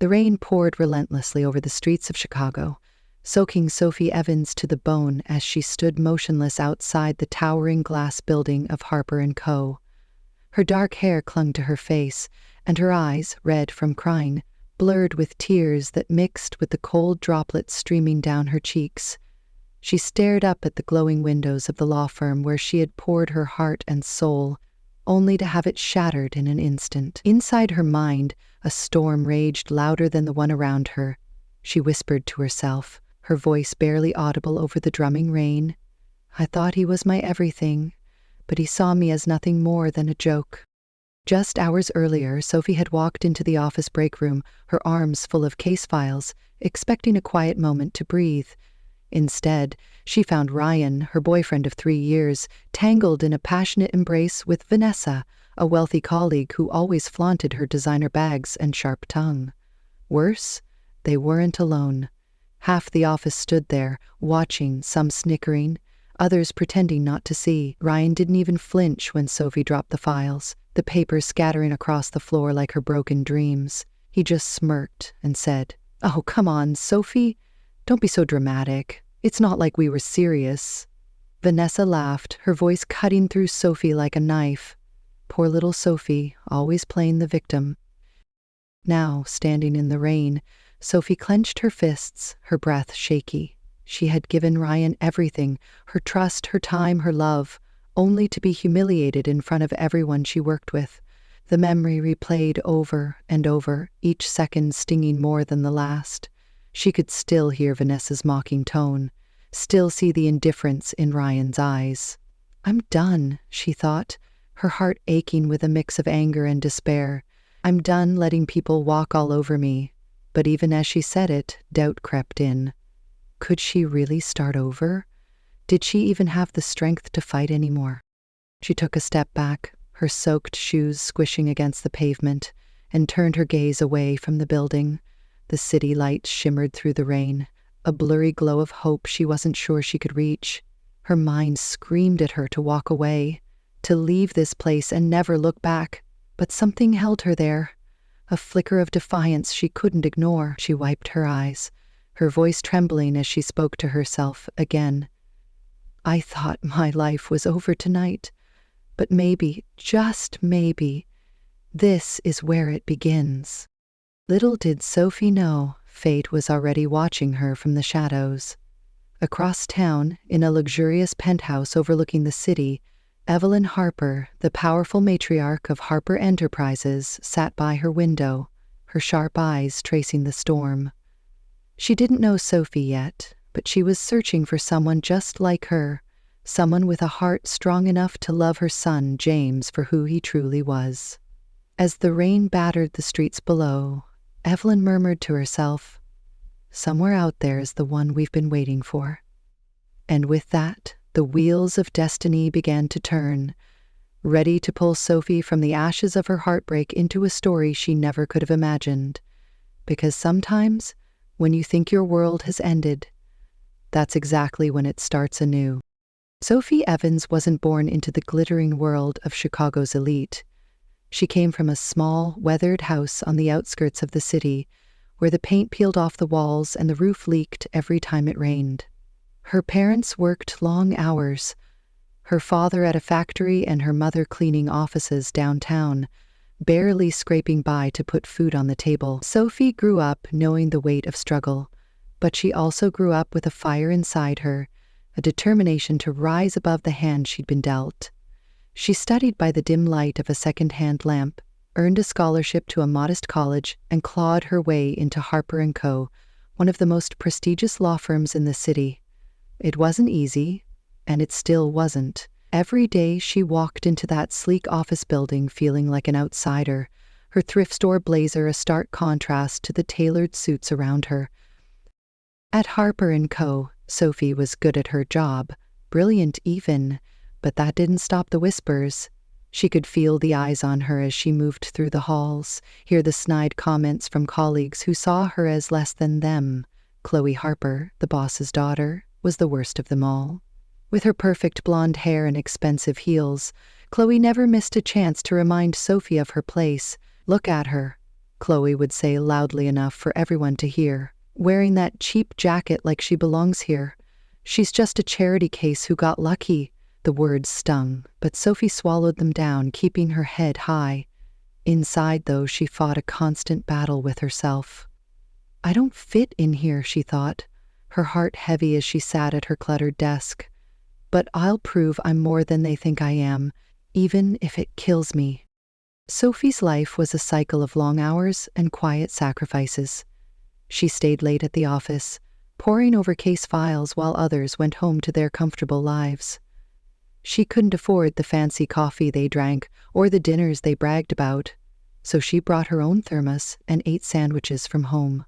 The rain poured relentlessly over the streets of Chicago, soaking Sophie Evans to the bone as she stood motionless outside the towering glass building of Harper & Co. Her dark hair clung to her face, and her eyes, red from crying, blurred with tears that mixed with the cold droplets streaming down her cheeks. She stared up at the glowing windows of the law firm where she had poured her heart and soul, only to have it shattered in an instant. Inside her mind, a storm raged louder than the one around her. She whispered to herself, her voice barely audible over the drumming rain. I thought he was my everything, but he saw me as nothing more than a joke. Just hours earlier, Sophie had walked into the office break room, her arms full of case files, expecting a quiet moment to breathe. Instead, she found Ryan, her boyfriend of 3 years, tangled in a passionate embrace with Vanessa, a wealthy colleague who always flaunted her designer bags and sharp tongue. Worse, they weren't alone. Half the office stood there, watching, some snickering, others pretending not to see. Ryan didn't even flinch when Sophie dropped the files, the papers scattering across the floor like her broken dreams. He just smirked and said, "Oh, come on, Sophie. Don't be so dramatic. It's not like we were serious." Vanessa laughed, her voice cutting through Sophie like a knife. Poor little Sophie, always playing the victim. Now, standing in the rain, Sophie clenched her fists, her breath shaky. She had given Ryan everything, her trust, her time, her love, only to be humiliated in front of everyone she worked with. The memory replayed over and over, each second stinging more than the last. She could still hear Vanessa's mocking tone, still see the indifference in Ryan's eyes. "I'm done," she thought, her heart aching with a mix of anger and despair. "I'm done letting people walk all over me." But even as she said it, doubt crept in. Could she really start over? Did she even have the strength to fight anymore? She took a step back, her soaked shoes squishing against the pavement, and turned her gaze away from the building. The city lights shimmered through the rain, a blurry glow of hope she wasn't sure she could reach. Her mind screamed at her to walk away, to leave this place and never look back, but something held her there, a flicker of defiance she couldn't ignore. She wiped her eyes, her voice trembling as she spoke to herself again. "I thought my life was over tonight, but maybe, just maybe, this is where it begins." Little did Sophie know, fate was already watching her from the shadows. Across town, in a luxurious penthouse overlooking the city, Evelyn Harper, the powerful matriarch of Harper Enterprises, sat by her window, her sharp eyes tracing the storm. She didn't know Sophie yet, but she was searching for someone just like her, someone with a heart strong enough to love her son, James, for who he truly was. As the rain battered the streets below, Evelyn murmured to herself, "Somewhere out there is the one we've been waiting for." And with that, the wheels of destiny began to turn, ready to pull Sophie from the ashes of her heartbreak into a story she never could have imagined. Because sometimes, when you think your world has ended, that's exactly when it starts anew. Sophie Evans wasn't born into the glittering world of Chicago's elite. She came from a small, weathered house on the outskirts of the city, where the paint peeled off the walls and the roof leaked every time it rained. Her parents worked long hours, her father at a factory and her mother cleaning offices downtown, barely scraping by to put food on the table. Sophie grew up knowing the weight of struggle, but she also grew up with a fire inside her, a determination to rise above the hand she'd been dealt. She studied by the dim light of a second-hand lamp, earned a scholarship to a modest college, and clawed her way into Harper & Co., one of the most prestigious law firms in the city. It wasn't easy, and it still wasn't. Every day she walked into that sleek office building feeling like an outsider, her thrift store blazer a stark contrast to the tailored suits around her. At Harper & Co., Sophie was good at her job, brilliant even, but that didn't stop the whispers. She could feel the eyes on her as she moved through the halls, hear the snide comments from colleagues who saw her as less than them. Chloe Harper, the boss's daughter, was the worst of them all. With her perfect blonde hair and expensive heels, Chloe never missed a chance to remind Sophie of her place. "Look at her," Chloe would say loudly enough for everyone to hear. Wearing that cheap jacket like she belongs here. She's just a charity case who got lucky. The words stung, but Sophie swallowed them down, keeping her head high. Inside, though, she fought a constant battle with herself. I don't fit in here, she thought, her heart heavy as she sat at her cluttered desk. But I'll prove I'm more than they think I am, even if it kills me. Sophie's life was a cycle of long hours and quiet sacrifices. She stayed late at the office, poring over case files while others went home to their comfortable lives. She couldn't afford the fancy coffee they drank or the dinners they bragged about, so she brought her own thermos and ate sandwiches from home.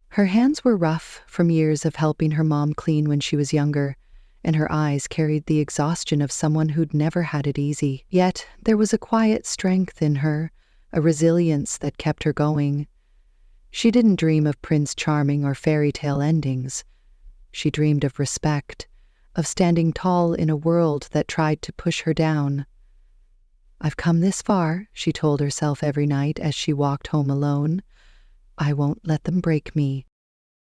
Her hands were rough from years of helping her mom clean when she was younger, and her eyes carried the exhaustion of someone who'd never had it easy. Yet there was a quiet strength in her, a resilience that kept her going. She didn't dream of Prince Charming or fairy tale endings. She dreamed of respect, of standing tall in a world that tried to push her down. I've come this far, she told herself every night as she walked home alone. I won't let them break me.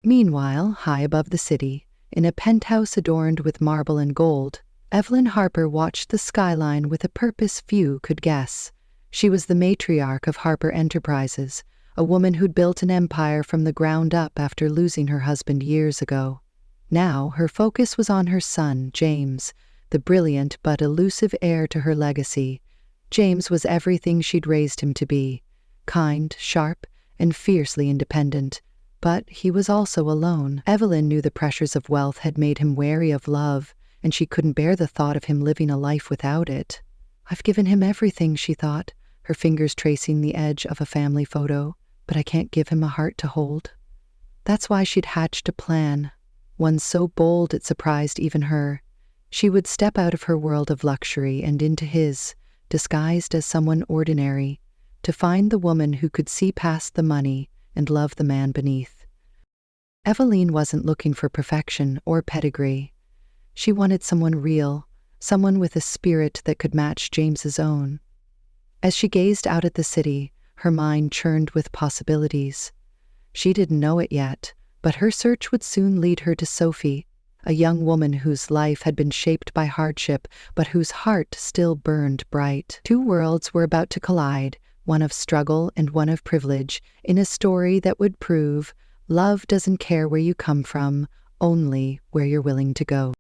Meanwhile, high above the city, in a penthouse adorned with marble and gold, Evelyn Harper watched the skyline with a purpose few could guess. She was the matriarch of Harper Enterprises, a woman who'd built an empire from the ground up after losing her husband years ago. Now her focus was on her son, James, the brilliant but elusive heir to her legacy. James was everything she'd raised him to be, kind, sharp, and fiercely independent. But he was also alone. Evelyn knew the pressures of wealth had made him wary of love, and she couldn't bear the thought of him living a life without it. I've given him everything, she thought, her fingers tracing the edge of a family photo, but I can't give him a heart to hold. That's why she'd hatched a plan, one so bold it surprised even her. She would step out of her world of luxury and into his, disguised as someone ordinary, to find the woman who could see past the money and love the man beneath. Evelyn wasn't looking for perfection or pedigree. She wanted someone real, someone with a spirit that could match James's own. As she gazed out at the city, her mind churned with possibilities. She didn't know it yet, but her search would soon lead her to Sophie, a young woman whose life had been shaped by hardship, but whose heart still burned bright. Two worlds were about to collide, one of struggle and one of privilege, in a story that would prove love doesn't care where you come from, only where you're willing to go.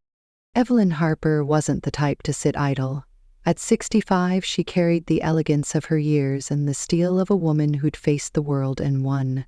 Evelyn Harper wasn't the type to sit idle. At 65, she carried the elegance of her years and the steel of a woman who'd faced the world and won.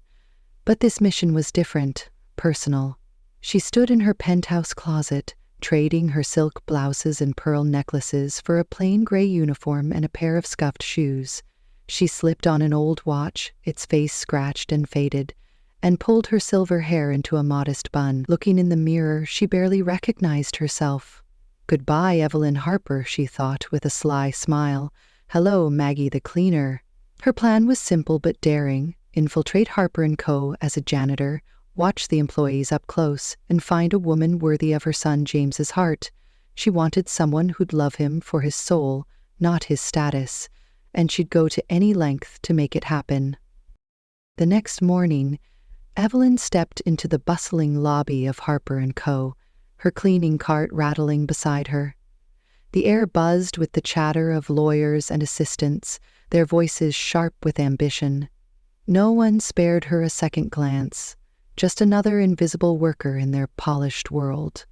But this mission was different, personal. She stood in her penthouse closet, trading her silk blouses and pearl necklaces for a plain gray uniform and a pair of scuffed shoes. She slipped on an old watch, its face scratched and faded, and pulled her silver hair into a modest bun. Looking in the mirror, she barely recognized herself. Goodbye, Evelyn Harper, she thought with a sly smile. Hello, Maggie the cleaner. Her plan was simple but daring. Infiltrate Harper & Co. as a janitor, watch the employees up close, and find a woman worthy of her son James's heart. She wanted someone who'd love him for his soul, not his status, and she'd go to any length to make it happen. The next morning, Evelyn stepped into the bustling lobby of Harper & Co., her cleaning cart rattling beside her. The air buzzed with the chatter of lawyers and assistants, their voices sharp with ambition. No one spared her a second glance, just another invisible worker in their polished world.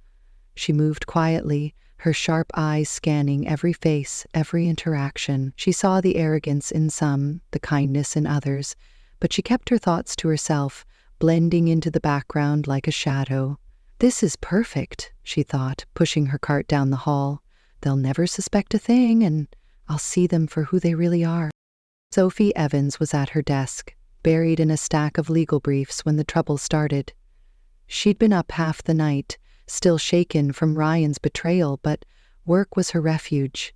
She moved quietly, her sharp eyes scanning every face, every interaction. She saw the arrogance in some, the kindness in others, but she kept her thoughts to herself, blending into the background like a shadow. This is perfect, she thought, pushing her cart down the hall. They'll never suspect a thing, and I'll see them for who they really are. Sophie Evans was at her desk, buried in a stack of legal briefs when the trouble started. She'd been up half the night, still shaken from Ryan's betrayal, but work was her refuge.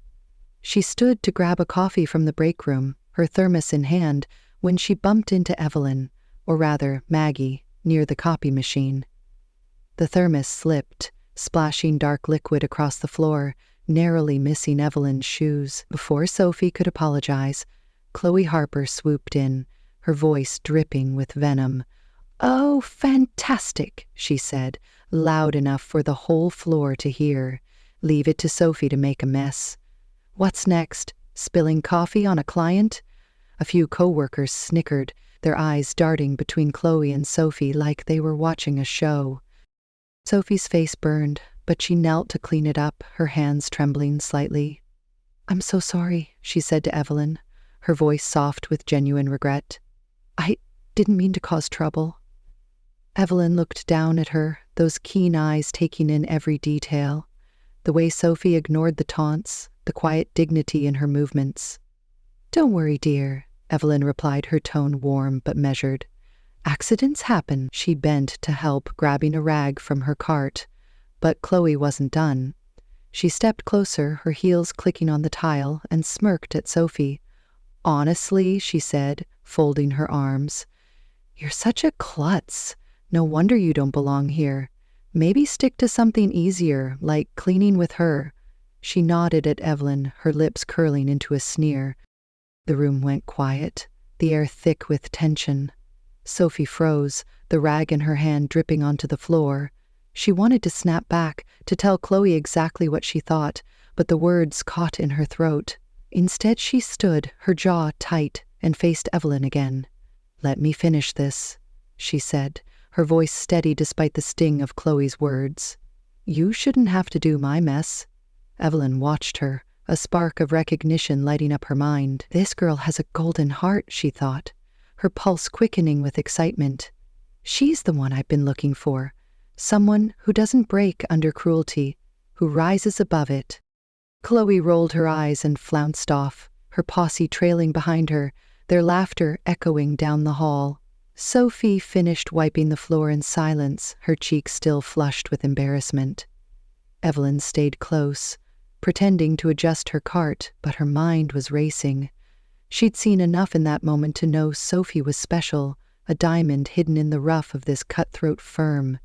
She stood to grab a coffee from the break room, her thermos in hand, when she bumped into Evelyn, or rather Maggie, near the copy machine. The thermos slipped, splashing dark liquid across the floor, narrowly missing Evelyn's shoes. Before Sophie could apologize, Chloe Harper swooped in, her voice dripping with venom. "Oh, fantastic," she said, loud enough for the whole floor to hear. "Leave it to Sophie to make a mess." "What's next? Spilling coffee on a client?" A few co-workers snickered, their eyes darting between Chloe and Sophie like they were watching a show. Sophie's face burned, but she knelt to clean it up, her hands trembling slightly. "I'm so sorry," she said to Evelyn, her voice soft with genuine regret. "I didn't mean to cause trouble." Evelyn looked down at her, those keen eyes taking in every detail. The way Sophie ignored the taunts, the quiet dignity in her movements. "Don't worry, dear," Evelyn replied, her tone warm but measured. "Accidents happen." She bent to help, grabbing a rag from her cart. But Chloe wasn't done. She stepped closer, her heels clicking on the tile, and smirked at Sophie. "Honestly," she said, folding her arms, "you're such a klutz. No wonder you don't belong here. Maybe stick to something easier, like cleaning with her." She nodded at Evelyn, her lips curling into a sneer. The room went quiet, the air thick with tension. Sophie froze, the rag in her hand dripping onto the floor. She wanted to snap back, to tell Chloe exactly what she thought, but the words caught in her throat. Instead, she stood, her jaw tight, and faced Evelyn again. "Let me finish this," she said, her voice steady despite the sting of Chloe's words. "You shouldn't have to do my mess." Evelyn watched her, a spark of recognition lighting up her mind. This girl has a golden heart, she thought, her pulse quickening with excitement. She's the one I've been looking for. Someone who doesn't break under cruelty, who rises above it. Chloe rolled her eyes and flounced off, her posse trailing behind her, their laughter echoing down the hall. Sophie finished wiping the floor in silence, her cheeks still flushed with embarrassment. Evelyn stayed close, pretending to adjust her cart, but her mind was racing. She'd seen enough in that moment to know Sophie was special, a diamond hidden in the rough of this cutthroat firm.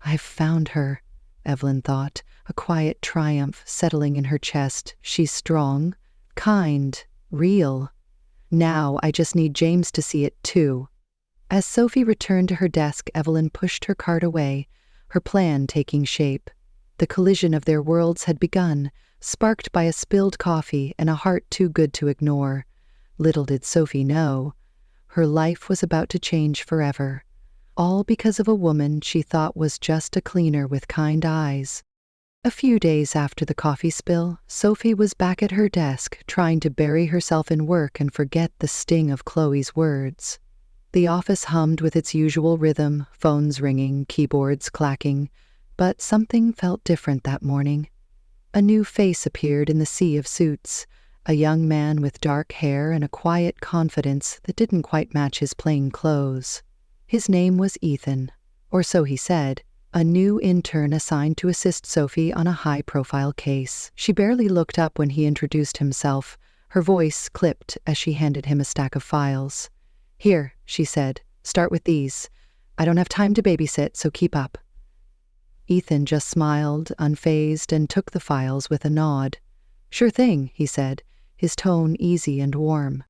"I've found her," Evelyn thought, a quiet triumph settling in her chest. "She's strong, kind, real. Now I just need James to see it too." As Sophie returned to her desk, Evelyn pushed her cart away, her plan taking shape. The collision of their worlds had begun, sparked by a spilled coffee and a heart too good to ignore. Little did Sophie know, her life was about to change forever. All because of a woman she thought was just a cleaner with kind eyes. A few days after the coffee spill, Sophie was back at her desk, trying to bury herself in work and forget the sting of Chloe's words. The office hummed with its usual rhythm, phones ringing, keyboards clacking, but something felt different that morning. A new face appeared in the sea of suits, a young man with dark hair and a quiet confidence that didn't quite match his plain clothes. His name was Ethan, or so he said, a new intern assigned to assist Sophie on a high-profile case. She barely looked up when he introduced himself, her voice clipped as she handed him a stack of files. "Here," she said, "start with these. I don't have time to babysit, so keep up." Ethan just smiled, unfazed, and took the files with a nod. "Sure thing," he said, his tone easy and warm.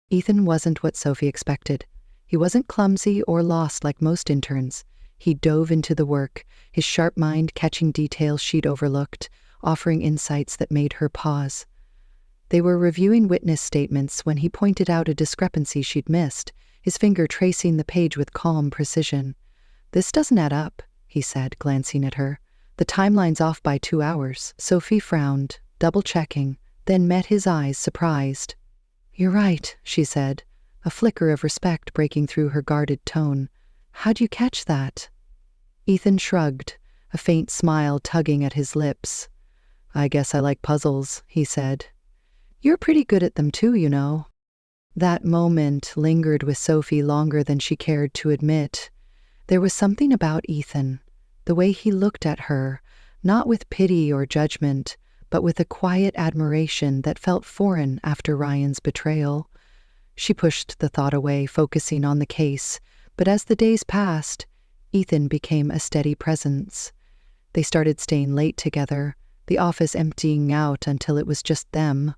Ethan wasn't what Sophie expected. He wasn't clumsy or lost like most interns. He dove into the work, his sharp mind catching details she'd overlooked, offering insights that made her pause. They were reviewing witness statements when he pointed out a discrepancy she'd missed, his finger tracing the page with calm precision. "This doesn't add up," he said, glancing at her. "The timeline's off by 2 hours." Sophie frowned, double-checking, then met his eyes, surprised. "You're right," she said, a flicker of respect breaking through her guarded tone. "How'd you catch that?" Ethan shrugged, a faint smile tugging at his lips. "I guess I like puzzles," he said. "You're pretty good at them too, you know." That moment lingered with Sophie longer than she cared to admit. There was something about Ethan, the way he looked at her, not with pity or judgment, but with a quiet admiration that felt foreign after Ryan's betrayal. She pushed the thought away, focusing on the case, but as the days passed, Ethan became a steady presence. They started staying late together, the office emptying out until it was just them.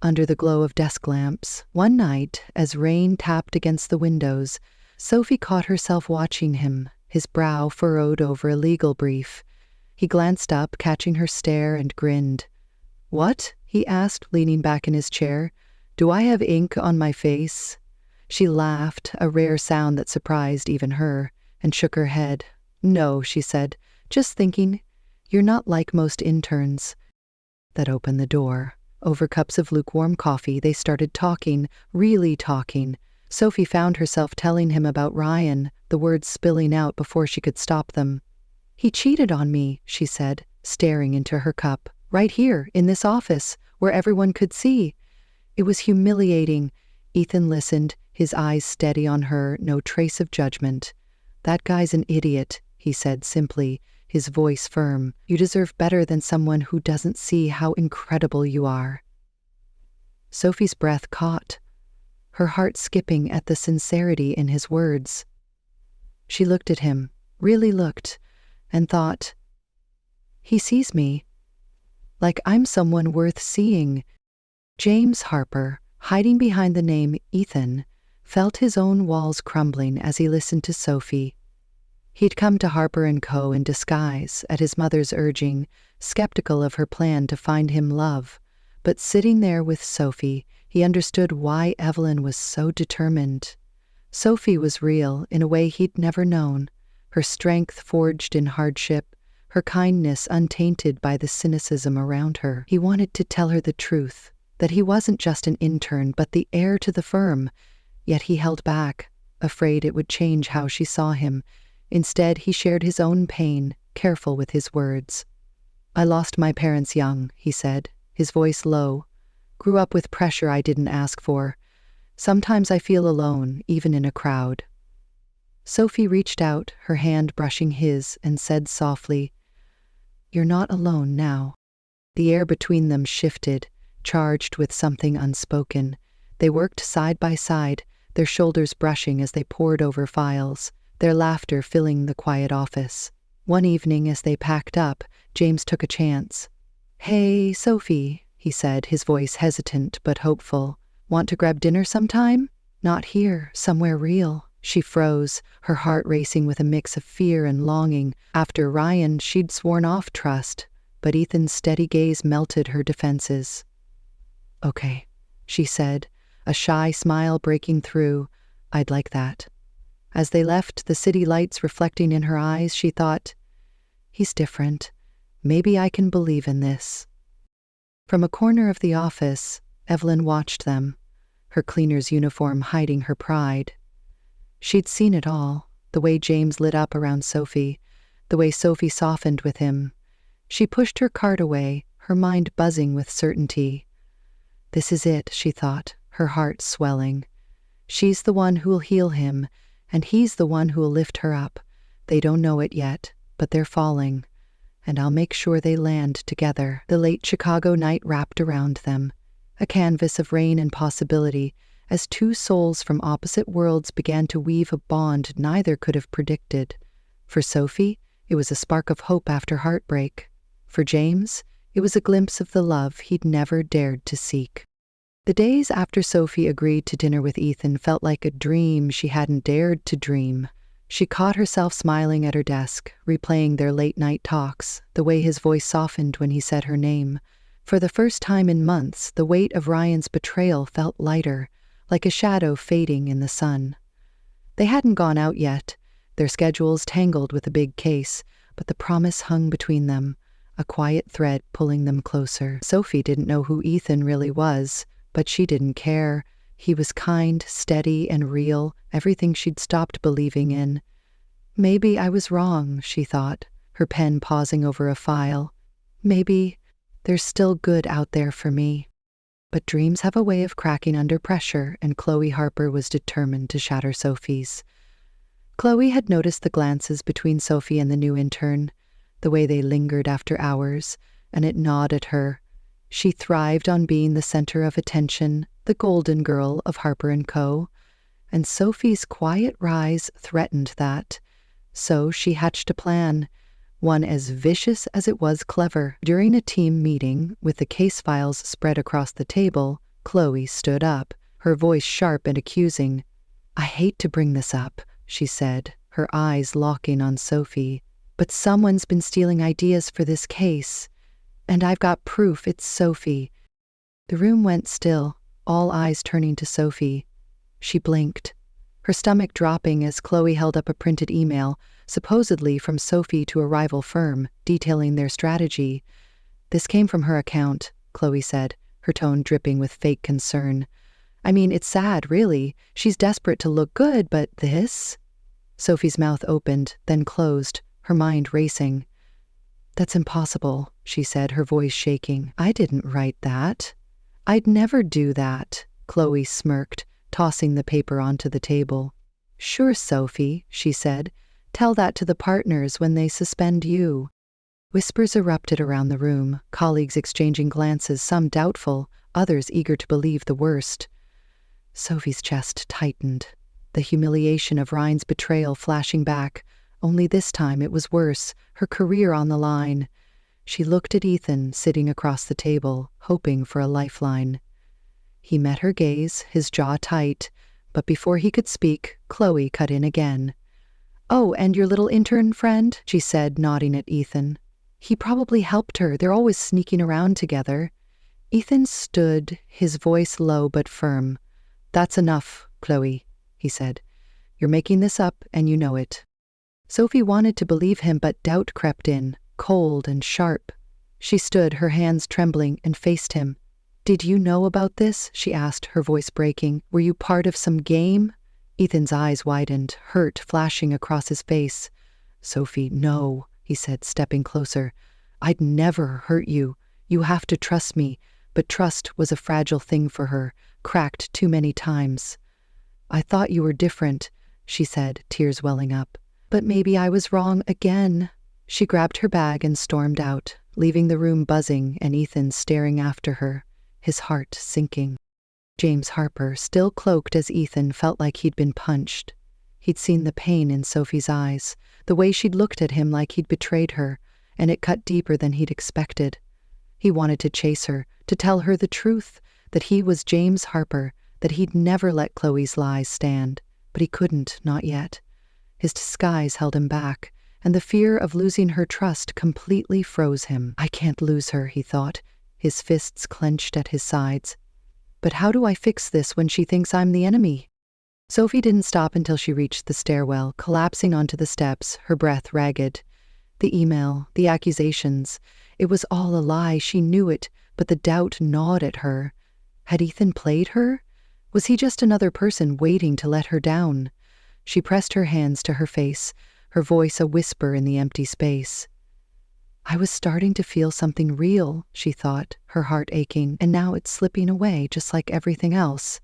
under the glow of desk lamps. One night, as rain tapped against the windows, Sophie caught herself watching him, his brow furrowed over a legal brief. He glanced up, catching her stare, and grinned. "What?" he asked, leaning back in his chair. "Do I have ink on my face?" She laughed, a rare sound that surprised even her, and shook her head. "No," she said, "just thinking. You're not like most interns." That opened the door. Over cups of lukewarm coffee, they started talking, really talking. Sophie found herself telling him about Ryan, the words spilling out before she could stop them. "He cheated on me," she said, staring into her cup. "Right here, in this office, where everyone could see." It was humiliating. Ethan listened, his eyes steady on her, no trace of judgment. "That guy's an idiot," he said simply, his voice firm. "You deserve better than someone who doesn't see how incredible you are." Sophie's breath caught, her heart skipping at the sincerity in his words. She looked at him, really looked, and thought, "He sees me. Like I'm someone worth seeing." James Harper, hiding behind the name Ethan, felt his own walls crumbling as he listened to Sophie. He'd come to Harper & Co. in disguise, at his mother's urging, skeptical of her plan to find him love. But sitting there with Sophie, he understood why Evelyn was so determined. Sophie was real in a way he'd never known, her strength forged in hardship, her kindness untainted by the cynicism around her. He wanted to tell her the truth, that he wasn't just an intern but the heir to the firm, yet he held back, afraid it would change how she saw him. Instead, he shared his own pain, careful with his words. "I lost my parents young," he said, his voice low. "Grew up with pressure I didn't ask for. Sometimes I feel alone, even in a crowd." Sophie reached out, her hand brushing his, and said softly, "You're not alone now." The air between them shifted, charged with something unspoken. They worked side by side, their shoulders brushing as they pored over files, their laughter filling the quiet office. One evening, as they packed up, James took a chance. "Hey, Sophie," he said, his voice hesitant but hopeful. "Want to grab dinner sometime?" "Not here, somewhere real." She froze, her heart racing with a mix of fear and longing. After Ryan, she'd sworn off trust, but Ethan's steady gaze melted her defenses. "Okay," she said, a shy smile breaking through. "I'd like that." As they left, the city lights reflecting in her eyes, she thought, "He's different. Maybe I can believe in this." From a corner of the office, Evelyn watched them, her cleaner's uniform hiding her pride. She'd seen it all, the way James lit up around Sophie, the way Sophie softened with him. She pushed her cart away, her mind buzzing with certainty. This is it, she thought, her heart swelling. She's the one who'll heal him, and he's the one who'll lift her up. They don't know it yet, but they're falling, and I'll make sure they land together. The late Chicago night wrapped around them, a canvas of rain and possibility, as two souls from opposite worlds began to weave a bond neither could have predicted. For Sophie, it was a spark of hope after heartbreak. For James, it was a glimpse of the love he'd never dared to seek. The days after Sophie agreed to dinner with Ethan felt like a dream she hadn't dared to dream. She caught herself smiling at her desk, replaying their late-night talks, the way his voice softened when he said her name. For the first time in months, the weight of Ryan's betrayal felt lighter, like a shadow fading in the sun. They hadn't gone out yet, their schedules tangled with a big case, but the promise hung between them, a quiet thread pulling them closer. Sophie didn't know who Ethan really was, but she didn't care. He was kind, steady, and real, everything she'd stopped believing in. Maybe I was wrong, she thought, her pen pausing over a file. Maybe there's still good out there for me. But dreams have a way of cracking under pressure, and Chloe Harper was determined to shatter Sophie's. Chloe had noticed the glances between Sophie and the new intern, the way they lingered after hours, and it gnawed at her. She thrived on being the center of attention, the golden girl of Harper & Co., and Sophie's quiet rise threatened that. So she hatched a plan, one as vicious as it was clever. During a team meeting, with the case files spread across the table, Chloe stood up, her voice sharp and accusing. "I hate to bring this up," she said, her eyes locking on Sophie, "but someone's been stealing ideas for this case. And I've got proof it's Sophie." The room went still, all eyes turning to Sophie. She blinked, her stomach dropping as Chloe held up a printed email, supposedly from Sophie to a rival firm, detailing their strategy. "This came from her account," Chloe said, her tone dripping with fake concern. "I mean, it's sad, really. She's desperate to look good, but this?" Sophie's mouth opened, then closed, her mind racing. "That's impossible," she said, her voice shaking. "I didn't write that." "I'd never do that," Chloe smirked, tossing the paper onto the table. "Sure, Sophie," she said. "Tell that to the partners when they suspend you." Whispers erupted around the room, colleagues exchanging glances, some doubtful, others eager to believe the worst. Sophie's chest tightened, the humiliation of Ryan's betrayal flashing back. Only this time it was worse, her career on the line. She looked at Ethan, sitting across the table, hoping for a lifeline. He met her gaze, his jaw tight, but before he could speak, Chloe cut in again. "Oh, and your little intern friend?" she said, nodding at Ethan. "He probably helped her. They're always sneaking around together." Ethan stood, his voice low but firm. "That's enough, Chloe," he said. "You're making this up, and you know it." Sophie wanted to believe him, but doubt crept in, cold and sharp. She stood, her hands trembling, and faced him. "Did you know about this?" she asked, her voice breaking. "Were you part of some game?" Ethan's eyes widened, hurt flashing across his face. "Sophie, no," he said, stepping closer. "I'd never hurt you. You have to trust me." But trust was a fragile thing for her, cracked too many times. "I thought you were different," she said, tears welling up. "But maybe I was wrong again." She grabbed her bag and stormed out, leaving the room buzzing and Ethan staring after her, his heart sinking. James Harper, still cloaked as Ethan, felt like he'd been punched. He'd seen the pain in Sophie's eyes, the way she'd looked at him like he'd betrayed her, and it cut deeper than he'd expected. He wanted to chase her, to tell her the truth, that he was James Harper, that he'd never let Chloe's lies stand, but he couldn't, not yet. His disguise held him back, and the fear of losing her trust completely froze him. "I can't lose her," he thought, his fists clenched at his sides. "But how do I fix this when she thinks I'm the enemy?" Sophie didn't stop until she reached the stairwell, collapsing onto the steps, her breath ragged. The email, the accusations, it was all a lie, she knew it, but the doubt gnawed at her. Had Ethan played her? Was he just another person waiting to let her down? She pressed her hands to her face, her voice a whisper in the empty space. "I was starting to feel something real," she thought, her heart aching, "and now it's slipping away just like everything else."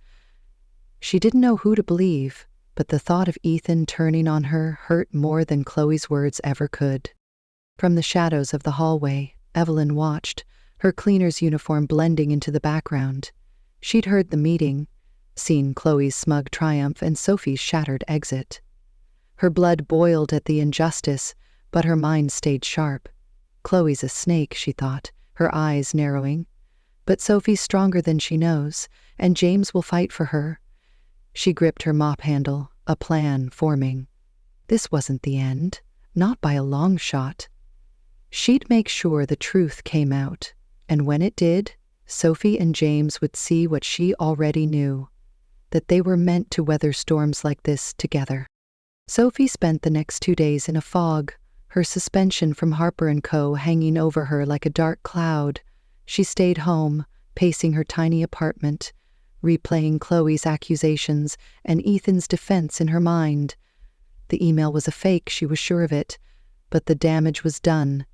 She didn't know who to believe, but the thought of Ethan turning on her hurt more than Chloe's words ever could. From the shadows of the hallway, Evelyn watched, her cleaner's uniform blending into the background. She'd heard the meeting, seen Chloe's smug triumph and Sophie's shattered exit. Her blood boiled at the injustice, but her mind stayed sharp. Chloe's a snake, she thought, her eyes narrowing. But Sophie's stronger than she knows, and James will fight for her. She gripped her mop handle, a plan forming. This wasn't the end, not by a long shot. She'd make sure the truth came out, and when it did, Sophie and James would see what she already knew, that they were meant to weather storms like this together. Sophie spent the next 2 days in a fog, her suspension from Harper & Co. hanging over her like a dark cloud. She stayed home, pacing her tiny apartment, replaying Chloe's accusations and Ethan's defense in her mind. The email was a fake, she was sure of it, but the damage was done.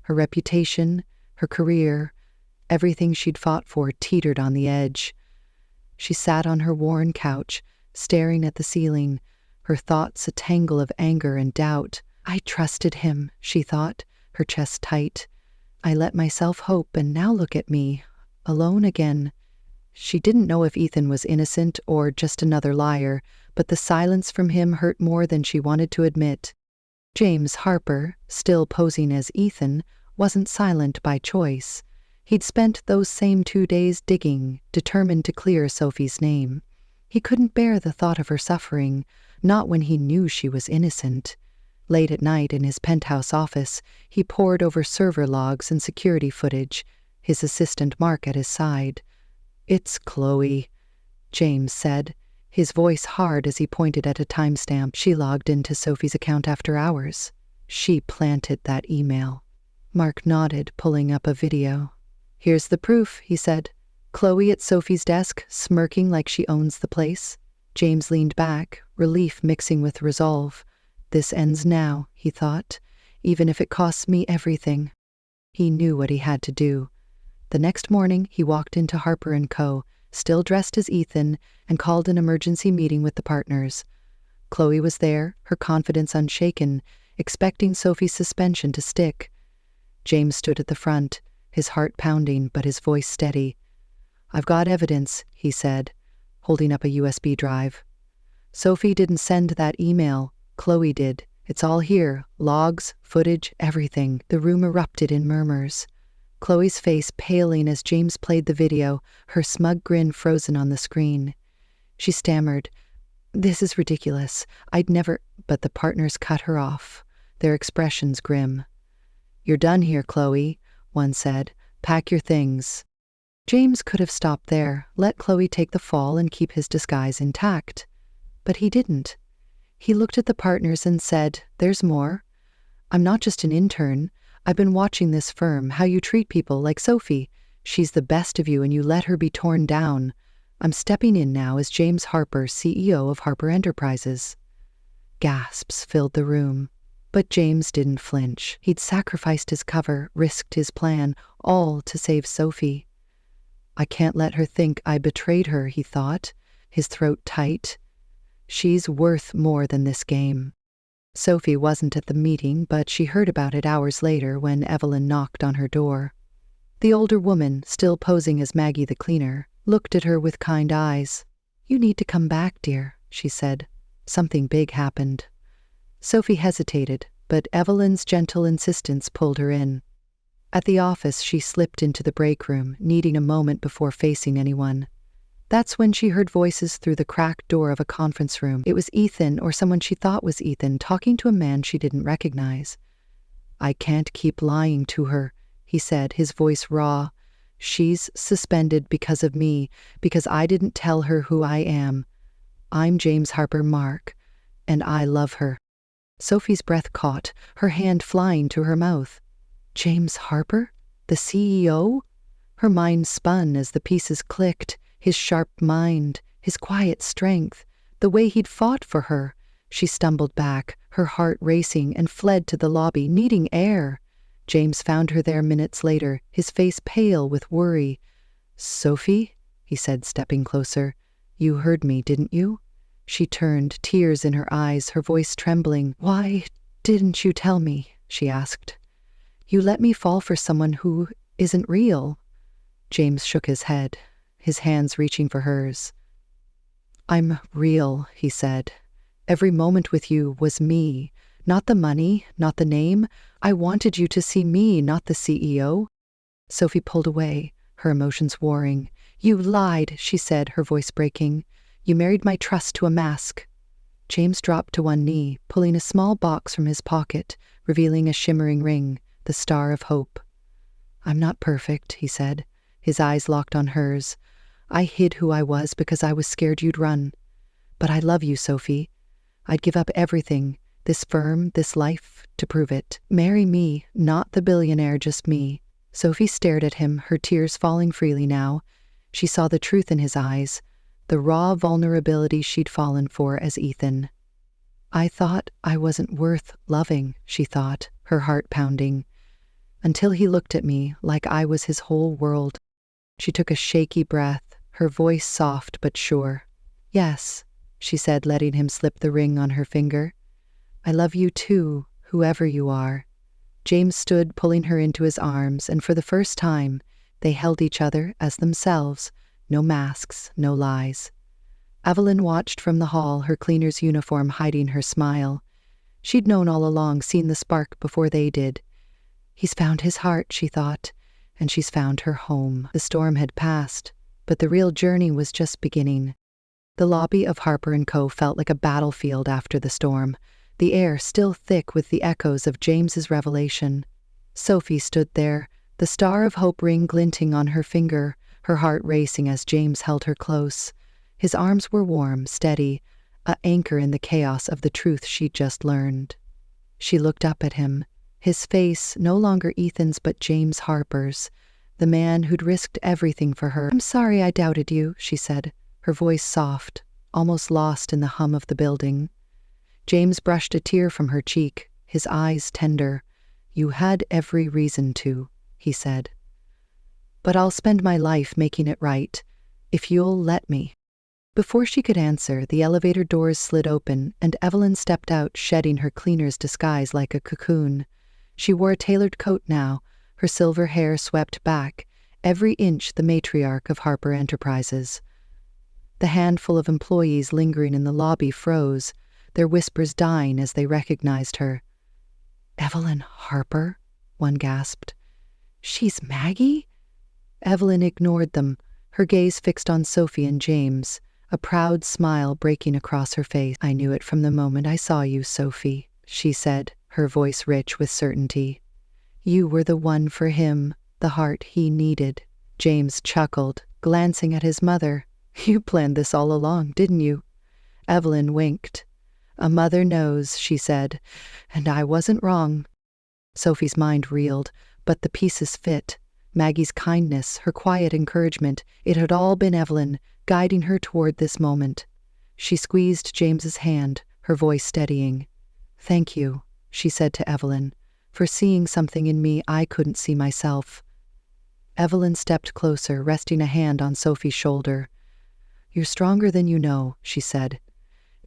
Her reputation, her career, everything she'd fought for teetered on the edge. She sat on her worn couch, staring at the ceiling, her thoughts a tangle of anger and doubt. "I trusted him," she thought, her chest tight. "I let myself hope, and now look at me, alone again." She didn't know if Ethan was innocent or just another liar, but the silence from him hurt more than she wanted to admit. James Harper, still posing as Ethan, wasn't silent by choice. He'd spent those same 2 days digging, determined to clear Sophie's name. He couldn't bear the thought of her suffering, not when he knew she was innocent. Late at night in his penthouse office, he pored over server logs and security footage, his assistant Mark at his side. "It's Chloe," James said, his voice hard as he pointed at a timestamp. "She logged into Sophie's account after hours. She planted that email." Mark nodded, pulling up a video. "Here's the proof," he said. "Chloe at Sophie's desk, smirking like she owns the place." James leaned back, relief mixing with resolve. "This ends now," he thought, "even if it costs me everything." He knew what he had to do. The next morning, he walked into Harper & Co., still dressed as Ethan, and called an emergency meeting with the partners. Chloe was there, her confidence unshaken, expecting Sophie's suspension to stick. James stood at the front, his heart pounding but his voice steady. "I've got evidence," he said, holding up a USB drive. "Sophie didn't send that email. Chloe did. It's all here. Logs, footage, everything." The room erupted in murmurs. Chloe's face paling as James played the video, her smug grin frozen on the screen. She stammered, "This is ridiculous. I'd never—" But the partners cut her off, their expressions grim. "You're done here, Chloe," one said. "Pack your things." James could have stopped there, let Chloe take the fall and keep his disguise intact. But he didn't. He looked at the partners and said, "There's more. I'm not just an intern. I've been watching this firm, how you treat people like Sophie. She's the best of you and you let her be torn down. I'm stepping in now as James Harper, CEO of Harper Enterprises." Gasps filled the room. But James didn't flinch. He'd sacrificed his cover, risked his plan, all to save Sophie. "I can't let her think I betrayed her," he thought, his throat tight. "She's worth more than this game." Sophie wasn't at the meeting, but she heard about it hours later when Evelyn knocked on her door. The older woman, still posing as Maggie the cleaner, looked at her with kind eyes. "You need to come back, dear," she said. "Something big happened." Sophie hesitated, but Evelyn's gentle insistence pulled her in. At the office, she slipped into the break room, needing a moment before facing anyone. That's when she heard voices through the cracked door of a conference room. It was Ethan, or someone she thought was Ethan, talking to a man she didn't recognize. "I can't keep lying to her," he said, his voice raw. "She's suspended because of me, because I didn't tell her who I am. I'm James Harper Mark, and I love her." Sophie's breath caught, her hand flying to her mouth. James Harper? The CEO? Her mind spun as the pieces clicked. His sharp mind, his quiet strength, the way he'd fought for her. She stumbled back, her heart racing, and fled to the lobby, needing air. James found her there minutes later, his face pale with worry. "Sophie?" he said, stepping closer. "You heard me, didn't you?" She turned, tears in her eyes, her voice trembling. "Why didn't you tell me?" she asked. "You let me fall for someone who isn't real." James shook his head, his hands reaching for hers. "I'm real," he said. "Every moment with you was me. Not the money, not the name. I wanted you to see me, not the CEO." Sophie pulled away, her emotions warring. "You lied," she said, her voice breaking. "You married my trust to a mask." James dropped to one knee, pulling a small box from his pocket, revealing a shimmering ring, the Star of Hope. "I'm not perfect," he said, his eyes locked on hers. "I hid who I was because I was scared you'd run. But I love you, Sophie. I'd give up everything, this firm, this life, to prove it. Marry me, not the billionaire, just me." Sophie stared at him, her tears falling freely now. She saw the truth in his eyes, the raw vulnerability she'd fallen for as Ethan. "I thought I wasn't worth loving," she thought, her heart pounding, until he looked at me like I was his whole world. She took a shaky breath, her voice soft but sure. "Yes," she said, letting him slip the ring on her finger. "I love you too, whoever you are." James stood, pulling her into his arms, and for the first time, they held each other as themselves, no masks, no lies. Evelyn watched from the hall, her cleaner's uniform hiding her smile. She'd known all along, seen the spark before they did. "He's found his heart," she thought, and she's found her home. The storm had passed, but the real journey was just beginning. The lobby of Harper & Co. felt like a battlefield after the storm, the air still thick with the echoes of James's revelation. Sophie stood there, the star of hope ring glinting on her finger, her heart racing as James held her close. His arms were warm, steady, an anchor in the chaos of the truth she'd just learned. She looked up at him, his face no longer Ethan's but James Harper's, the man who'd risked everything for her. "I'm sorry I doubted you," she said, her voice soft, almost lost in the hum of the building. James brushed a tear from her cheek, his eyes tender. "You had every reason to," he said. "But I'll spend my life making it right, if you'll let me." Before she could answer, the elevator doors slid open, and Evelyn stepped out, shedding her cleaner's disguise like a cocoon. She wore a tailored coat now, her silver hair swept back, every inch the matriarch of Harper Enterprises. The handful of employees lingering in the lobby froze, their whispers dying as they recognized her. "Evelyn Harper?" one gasped. "She's Maggie?" Evelyn ignored them, her gaze fixed on Sophie and James, a proud smile breaking across her face. "I knew it from the moment I saw you, Sophie," she said, her voice rich with certainty. "You were the one for him, the heart he needed." James chuckled, glancing at his mother. "You planned this all along, didn't you?" Evelyn winked. "A mother knows," she said, "and I wasn't wrong." Sophie's mind reeled, but the pieces fit. Maggie's kindness, her quiet encouragement, it had all been Evelyn, guiding her toward this moment. She squeezed James's hand, her voice steadying. "Thank you," she said to Evelyn, "for seeing something in me I couldn't see myself." Evelyn stepped closer, resting a hand on Sophie's shoulder. "You're stronger than you know," she said.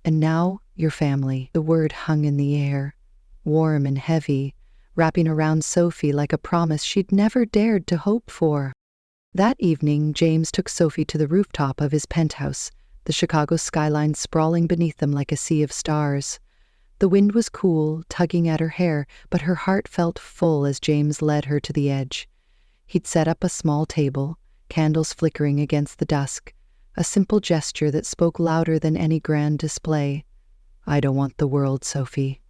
"And now, your family." The word hung in the air, warm and heavy, wrapping around Sophie like a promise she'd never dared to hope for. That evening, James took Sophie to the rooftop of his penthouse, the Chicago skyline sprawling beneath them like a sea of stars. The wind was cool, tugging at her hair, but her heart felt full as James led her to the edge. He'd set up a small table, candles flickering against the dusk, a simple gesture that spoke louder than any grand display. "I don't want the world, Sophie,"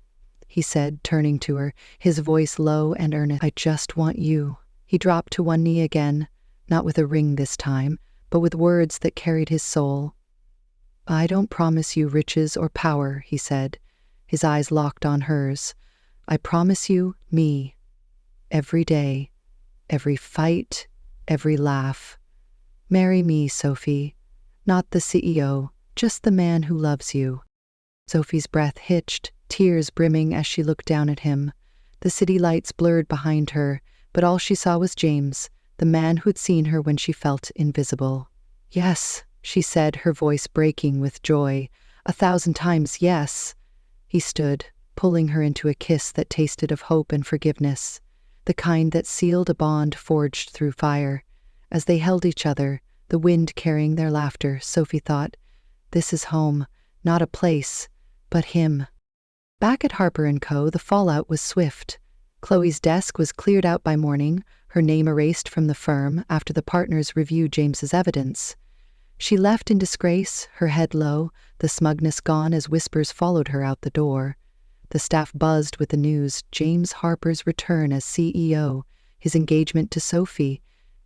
he said, turning to her, his voice low and earnest. "I just want you." He dropped to one knee again, not with a ring this time, but with words that carried his soul. "I don't promise you riches or power," he said, his eyes locked on hers. "I promise you me. Every day, every fight, every laugh. Marry me, Sophie. Not the CEO, just the man who loves you." Sophie's breath hitched, tears brimming as she looked down at him. The city lights blurred behind her, but all she saw was James, the man who'd seen her when she felt invisible. "Yes," she said, her voice breaking with joy. 1,000 times yes. He stood, pulling her into a kiss that tasted of hope and forgiveness, the kind that sealed a bond forged through fire. As they held each other, the wind carrying their laughter, Sophie thought, "This is home, not a place, but him." Back at Harper & Co., the fallout was swift. Chloe's desk was cleared out by morning, her name erased from the firm after the partners reviewed James's evidence. She left in disgrace, her head low, the smugness gone as whispers followed her out the door. The staff buzzed with the news: James Harper's return as CEO, his engagement to Sophie,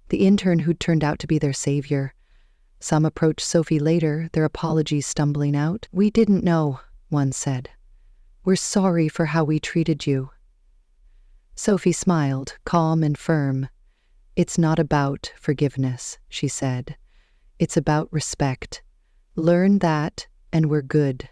the intern who'd turned out to be their savior. Some approached Sophie later, their apologies stumbling out. "We didn't know," one said. "We're sorry for how we treated you." Sophie smiled, calm and firm. "It's not about forgiveness," she said. "It's about respect. Learn that, and we're good."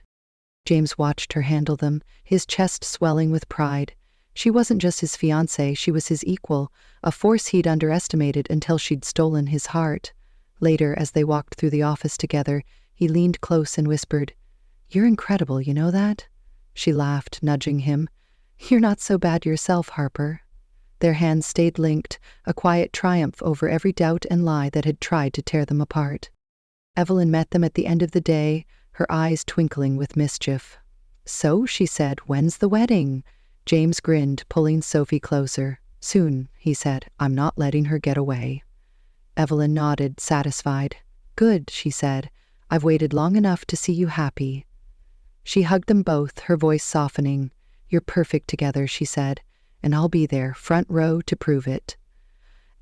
James watched her handle them, his chest swelling with pride. She wasn't just his fiancée, she was his equal, a force he'd underestimated until she'd stolen his heart. Later, as they walked through the office together, he leaned close and whispered, "You're incredible, you know that?" She laughed, nudging him. "You're not so bad yourself, Harper." Their hands stayed linked, a quiet triumph over every doubt and lie that had tried to tear them apart. Evelyn met them at the end of the day, her eyes twinkling with mischief. "So," she said, "when's the wedding?" James grinned, pulling Sophie closer. Soon, he said. I'm not letting her get away. Evelyn nodded, satisfied. Good, she said. I've waited long enough to see you happy. She hugged them both, her voice softening. You're perfect together, she said, and I'll be there, front row, to prove it.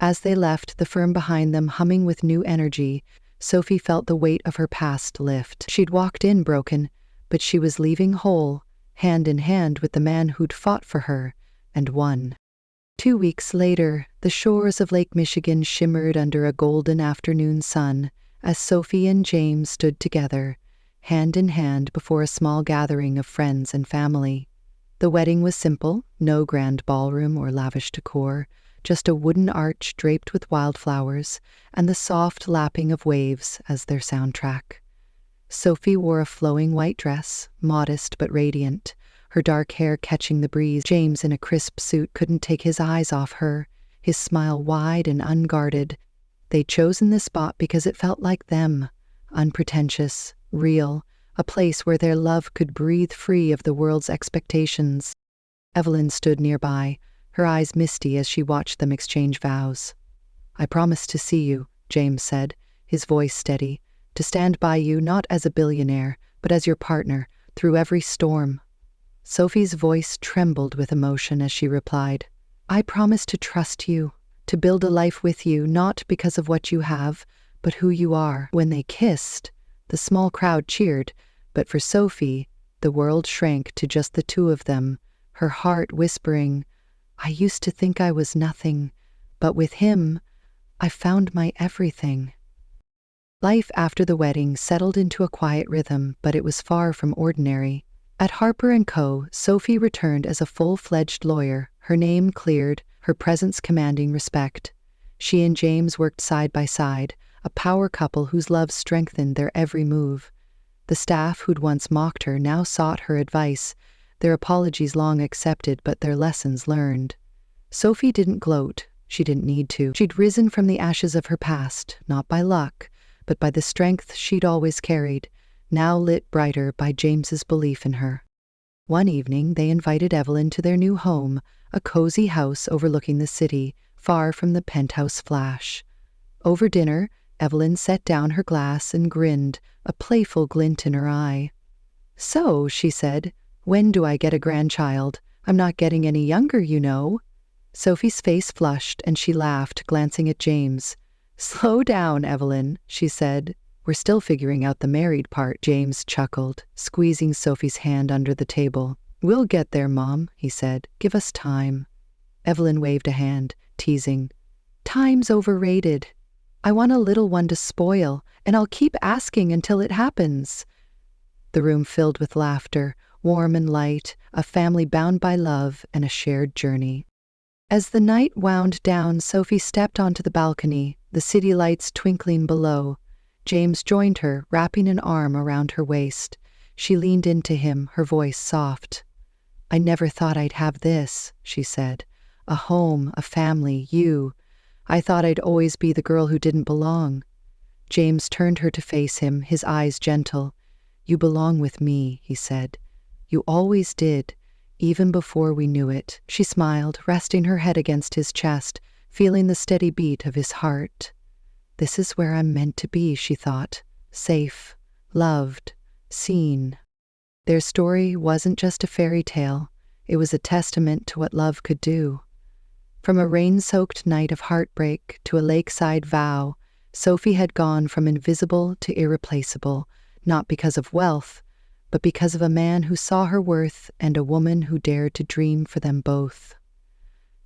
As they left, the firm behind them humming with new energy, Sophie felt the weight of her past lift. She'd walked in broken, but she was leaving whole, hand in hand with the man who'd fought for her and won. 2 weeks later, the shores of Lake Michigan shimmered under a golden afternoon sun as Sophie and James stood together, hand in hand before a small gathering of friends and family. The wedding was simple, no grand ballroom or lavish decor, just a wooden arch draped with wildflowers and the soft lapping of waves as their soundtrack. Sophie wore a flowing white dress, modest but radiant, her dark hair catching the breeze. James, in a crisp suit, couldn't take his eyes off her, his smile wide and unguarded. They'd chosen this spot because it felt like them, unpretentious, real, a place where their love could breathe free of the world's expectations. Evelyn stood nearby, her eyes misty as she watched them exchange vows. I promise to see you, James said, his voice steady, to stand by you not as a billionaire, but as your partner, through every storm. Sophie's voice trembled with emotion as she replied, I promise to trust you, to build a life with you, not because of what you have, but who you are. When they kissed, the small crowd cheered, but for Sophie, the world shrank to just the two of them, her heart whispering, I used to think I was nothing, but with him, I found my everything. Life after the wedding settled into a quiet rhythm, but it was far from ordinary. At Harper & Co., Sophie returned as a full-fledged lawyer, her name cleared, her presence commanding respect. She and James worked side by side, a power couple whose love strengthened their every move. The staff who'd once mocked her now sought her advice, their apologies long accepted but their lessons learned. Sophie didn't gloat, she didn't need to. She'd risen from the ashes of her past, not by luck, but by the strength she'd always carried, now lit brighter by James's belief in her. One evening, they invited Evelyn to their new home, a cozy house overlooking the city, far from the penthouse flash. Over dinner, Evelyn set down her glass and grinned, a playful glint in her eye. So, she said, when do I get a grandchild? I'm not getting any younger, you know. Sophie's face flushed and she laughed, glancing at James. Slow down, Evelyn, she said. We're still figuring out the married part, James chuckled, squeezing Sophie's hand under the table. We'll get there, Mom, he said. Give us time. Evelyn waved a hand, teasing. Time's overrated. I want a little one to spoil, and I'll keep asking until it happens. The room filled with laughter, warm and light, a family bound by love and a shared journey. As the night wound down, Sophie stepped onto the balcony, the city lights twinkling below. James joined her, wrapping an arm around her waist. She leaned into him, her voice soft. I never thought I'd have this, she said. A home, a family, you. I thought I'd always be the girl who didn't belong. James turned her to face him, his eyes gentle. You belong with me, he said. You always did, even before we knew it. She smiled, resting her head against his chest, feeling the steady beat of his heart. This is where I'm meant to be, she thought. Safe, loved, seen. Their story wasn't just a fairy tale. It was a testament to what love could do. From a rain-soaked night of heartbreak to a lakeside vow, Sophie had gone from invisible to irreplaceable, not because of wealth, but because of a man who saw her worth and a woman who dared to dream for them both.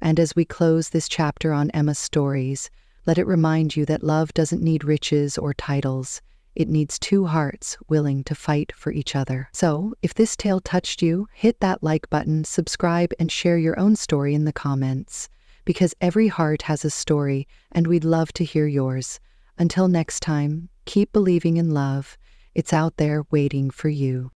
And as we close this chapter on Emma's stories, let it remind you that love doesn't need riches or titles. It needs two hearts willing to fight for each other. So, if this tale touched you, hit that like button, subscribe, and share your own story in the comments. Because every heart has a story, and we'd love to hear yours. Until next time, keep believing in love. It's out there waiting for you.